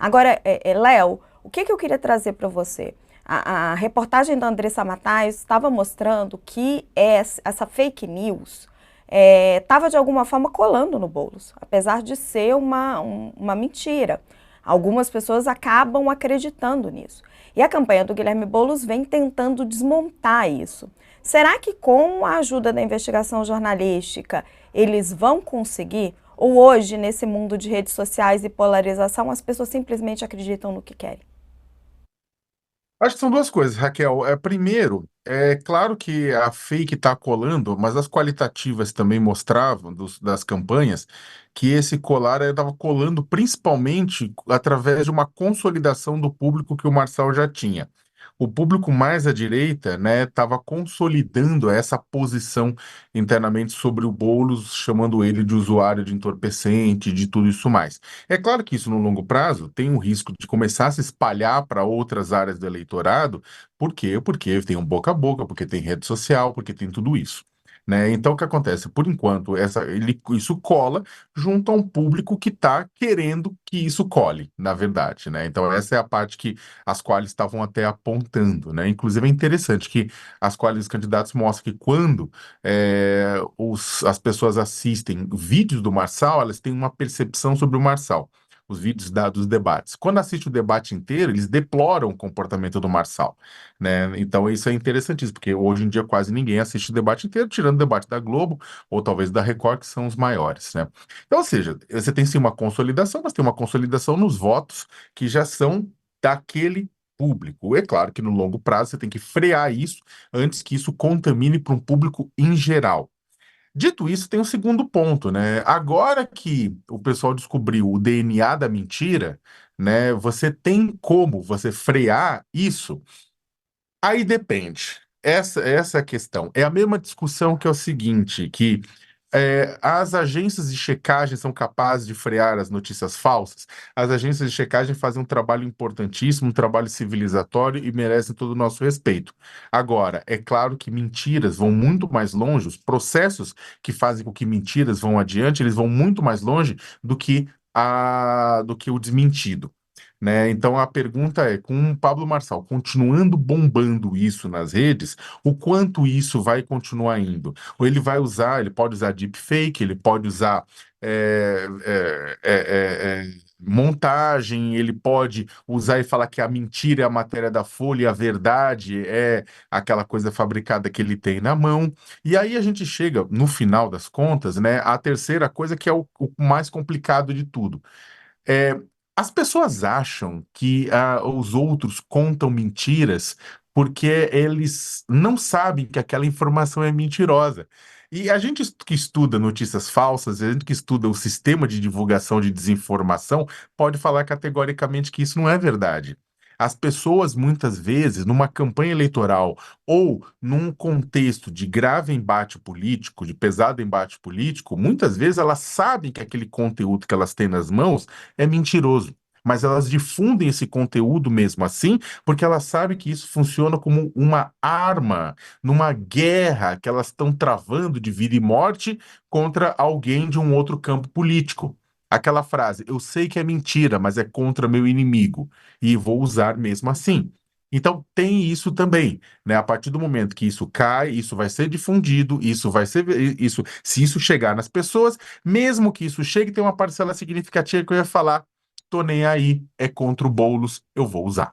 Agora, Léo, o que eu queria trazer para você? A reportagem da Andressa Matais estava mostrando que essa fake news estava de alguma forma colando no Boulos, apesar de ser uma mentira. Algumas pessoas acabam acreditando nisso. E a campanha do Guilherme Boulos vem tentando desmontar isso. Será que com a ajuda da investigação jornalística eles vão conseguir? Ou hoje, nesse mundo de redes sociais e polarização, as pessoas simplesmente acreditam no que querem? Acho que são duas coisas, Raquel. Primeiro, é claro que a fake está colando, mas as qualitativas também mostravam das campanhas que esse colar estava colando principalmente através de uma consolidação do público que o Marçal já tinha. O público mais à direita, né, estava consolidando essa posição internamente sobre o Boulos, chamando ele de usuário de entorpecente, de tudo isso mais. É claro que isso, no longo prazo, tem um risco de começar a se espalhar para outras áreas do eleitorado. Por quê? Porque tem um boca a boca, porque tem rede social, porque tem tudo isso. Né? Então, o que acontece? Por enquanto, isso cola junto a um público que está querendo que isso cole, na verdade. Né? Então, essa é a parte que as quais estavam até apontando. Né? Inclusive, é interessante que as quais os candidatos mostram que quando as pessoas assistem vídeos do Marçal, elas têm uma percepção sobre o Marçal, os vídeos dos debates. Quando assiste o debate inteiro, eles deploram o comportamento do Marçal, né? Então isso é interessantíssimo, porque hoje em dia quase ninguém assiste o debate inteiro, tirando o debate da Globo ou talvez da Record, que são os maiores, né? Então, ou seja, você tem sim uma consolidação, mas tem uma consolidação nos votos que já são daquele público. É claro que no longo prazo você tem que frear isso antes que isso contamine para um público em geral. Dito isso, tem um segundo ponto, né? Agora que o pessoal descobriu o DNA da mentira, né? Você tem como você frear isso? Aí depende. Essa é a questão. É a mesma discussão que é o seguinte, que as agências de checagem são capazes de frear as notícias falsas. As agências de checagem fazem um trabalho importantíssimo, um trabalho civilizatório e merecem todo o nosso respeito. Agora, é claro que mentiras vão muito mais longe, os processos que fazem com que mentiras vão adiante, eles vão muito mais longe do que do que o desmentido. Né? Então a pergunta é, com o Pablo Marçal continuando bombando isso nas redes, o quanto isso vai continuar indo? Ou ele pode usar deepfake, ele pode usar montagem, ele pode usar e falar que a mentira é a matéria da Folha e a verdade é aquela coisa fabricada que ele tem na mão. E aí a gente chega, no final das contas, né, à terceira coisa que é o mais complicado de tudo. É, as pessoas acham que os outros contam mentiras porque eles não sabem que aquela informação é mentirosa. E a gente que estuda notícias falsas, a gente que estuda o sistema de divulgação de desinformação, pode falar categoricamente que isso não é verdade. As pessoas, muitas vezes, numa campanha eleitoral ou num contexto de grave embate político, de pesado embate político, muitas vezes elas sabem que aquele conteúdo que elas têm nas mãos é mentiroso. Mas elas difundem esse conteúdo mesmo assim, porque elas sabem que isso funciona como uma arma numa guerra que elas estão travando de vida e morte contra alguém de um outro campo político. Aquela frase, eu sei que é mentira, mas é contra meu inimigo, e vou usar mesmo assim. Então tem isso também, né? A partir do momento que isso cai, isso vai ser difundido, se isso chegar nas pessoas, mesmo que isso chegue, tem uma parcela significativa que eu ia falar, tô nem aí, é contra o Boulos, eu vou usar.